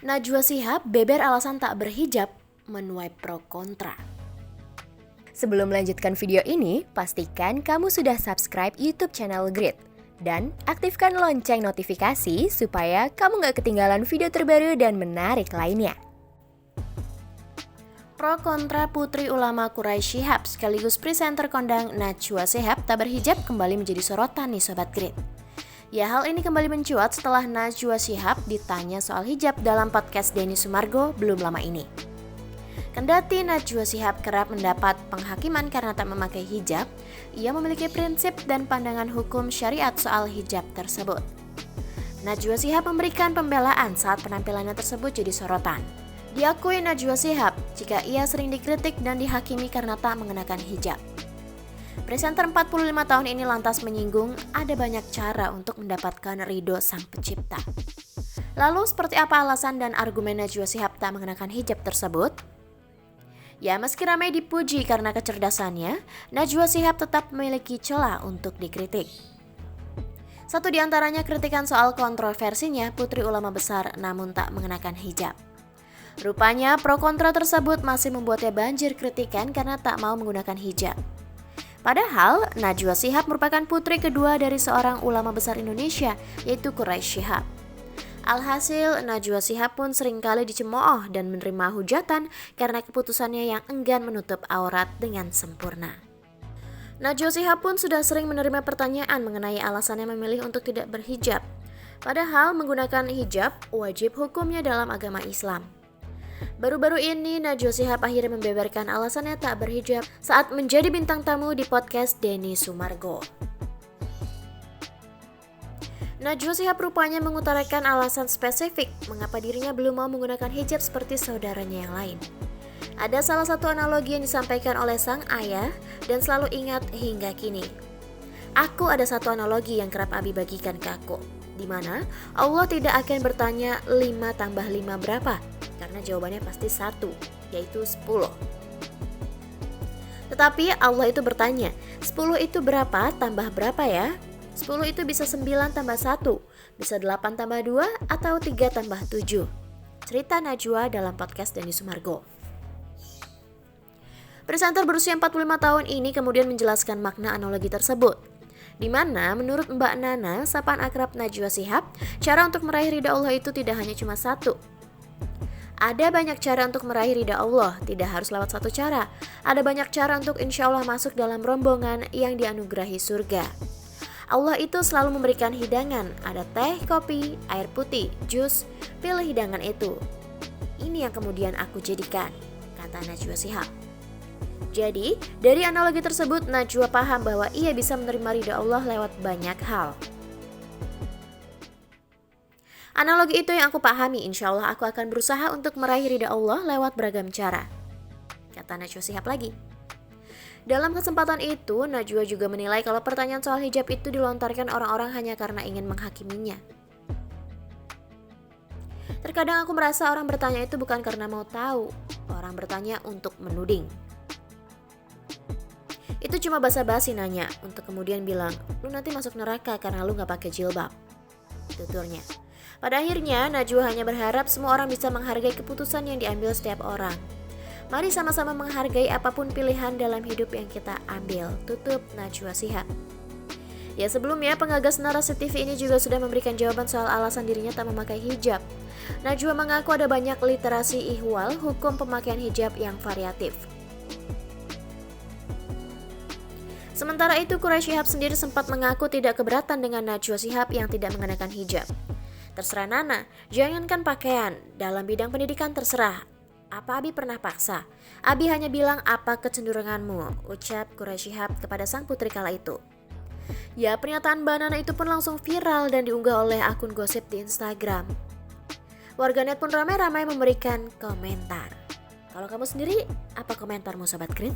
Najwa Shihab beber alasan tak berhijab, menuai pro kontra. Sebelum melanjutkan video ini, pastikan kamu sudah subscribe YouTube channel Grit. Dan aktifkan lonceng notifikasi supaya kamu gak ketinggalan video terbaru dan menarik lainnya. Pro kontra Putri Ulama Quraisy Shihab sekaligus presenter kondang Najwa Shihab tak berhijab kembali menjadi sorotan nih Sobat Grit. Ya, hal ini kembali mencuat setelah Najwa Shihab ditanya soal hijab dalam podcast Denny Sumargo belum lama ini. Kendati Najwa Shihab kerap mendapat penghakiman karena tak memakai hijab, ia memiliki prinsip dan pandangan hukum syariat soal hijab tersebut. Najwa Shihab memberikan pembelaan saat penampilannya tersebut jadi sorotan. Diakui Najwa Shihab jika ia sering dikritik dan dihakimi karena tak mengenakan hijab. Presenter 45 tahun ini lantas menyinggung ada banyak cara untuk mendapatkan ridho sang pencipta. Lalu seperti apa alasan dan argumen Najwa Shihab tak mengenakan hijab tersebut? Ya, meski ramai dipuji karena kecerdasannya, Najwa Shihab tetap memiliki celah untuk dikritik. Satu di antaranya kritikan soal kontroversinya putri ulama besar namun tak mengenakan hijab. Rupanya pro kontra tersebut masih membuatnya banjir kritikan karena tak mau menggunakan hijab. Padahal Najwa Shihab merupakan putri kedua dari seorang ulama besar Indonesia, yaitu Quraisy Shihab. Alhasil, Najwa Shihab pun seringkali dicemooh dan menerima hujatan karena keputusannya yang enggan menutup aurat dengan sempurna. Najwa Shihab pun sudah sering menerima pertanyaan mengenai alasannya memilih untuk tidak berhijab. Padahal menggunakan hijab wajib hukumnya dalam agama Islam. Baru-baru ini Najwa Shihab akhirnya membeberkan alasannya tak berhijab saat menjadi bintang tamu di podcast Denny Sumargo. Najwa Shihab rupanya mengutarakan alasan spesifik mengapa dirinya belum mau menggunakan hijab seperti saudaranya yang lain. Ada salah satu analogi yang disampaikan oleh sang ayah dan selalu ingat hingga kini. Aku ada satu analogi yang kerap Abi bagikan ke aku, di mana Allah tidak akan bertanya 5 tambah 5 berapa, karena jawabannya pasti 1, yaitu 10. Tetapi Allah itu bertanya, 10 itu berapa tambah berapa ya? 10 itu bisa 9 tambah 1, bisa 8 tambah 2, atau 3 tambah 7. Cerita Najwa dalam podcast Denny Sumargo. Presenter berusia 45 tahun ini kemudian menjelaskan makna analogi tersebut, di mana menurut Mbak Nana, sapaan akrab Najwa Shihab, cara untuk meraih ridha Allah itu tidak hanya cuma satu. Ada banyak cara untuk meraih ridha Allah, tidak harus lewat satu cara. Ada banyak cara untuk insya Allah masuk dalam rombongan yang dianugerahi surga. Allah itu selalu memberikan hidangan, ada teh, kopi, air putih, jus, pilih hidangan itu. Ini yang kemudian aku jadikan, kata Najwa Shihab. Jadi, dari analogi tersebut Najwa paham bahwa ia bisa menerima ridha Allah lewat banyak hal. Analogi itu yang aku pahami, insya Allah aku akan berusaha untuk meraih ridha Allah lewat beragam cara, kata Najwa Shihab lagi. Dalam kesempatan itu, Najwa juga menilai kalau pertanyaan soal hijab itu dilontarkan orang-orang hanya karena ingin menghakiminya. Terkadang aku merasa orang bertanya itu bukan karena mau tahu, orang bertanya untuk menuding. Itu cuma basa-basi nanya, untuk kemudian bilang, lu nanti masuk neraka karena lu gak pakai jilbab, tuturnya. Pada akhirnya, Najwa hanya berharap semua orang bisa menghargai keputusan yang diambil setiap orang. Mari sama-sama menghargai apapun pilihan dalam hidup yang kita ambil, tutup Najwa Shihab. Ya, sebelumnya penggagas narasi TV ini juga sudah memberikan jawaban soal alasan dirinya tak memakai hijab. Najwa mengaku ada banyak literasi ihwal hukum pemakaian hijab yang variatif. Sementara itu, Quraisy Shihab sendiri sempat mengaku tidak keberatan dengan Najwa Shihab yang tidak mengenakan hijab. Terserah Nana, jangankan pakaian, dalam bidang pendidikan terserah. Apa Abi pernah paksa? Abi hanya bilang apa kecenderunganmu, ucap Quraisy Shihab kepada sang putri kala itu. Ya, pernyataan Mbak Nana itu pun langsung viral dan diunggah oleh akun gosip di Instagram. Warganet pun ramai-ramai memberikan komentar. Kalau kamu sendiri, apa komentarmu Sobat Grit?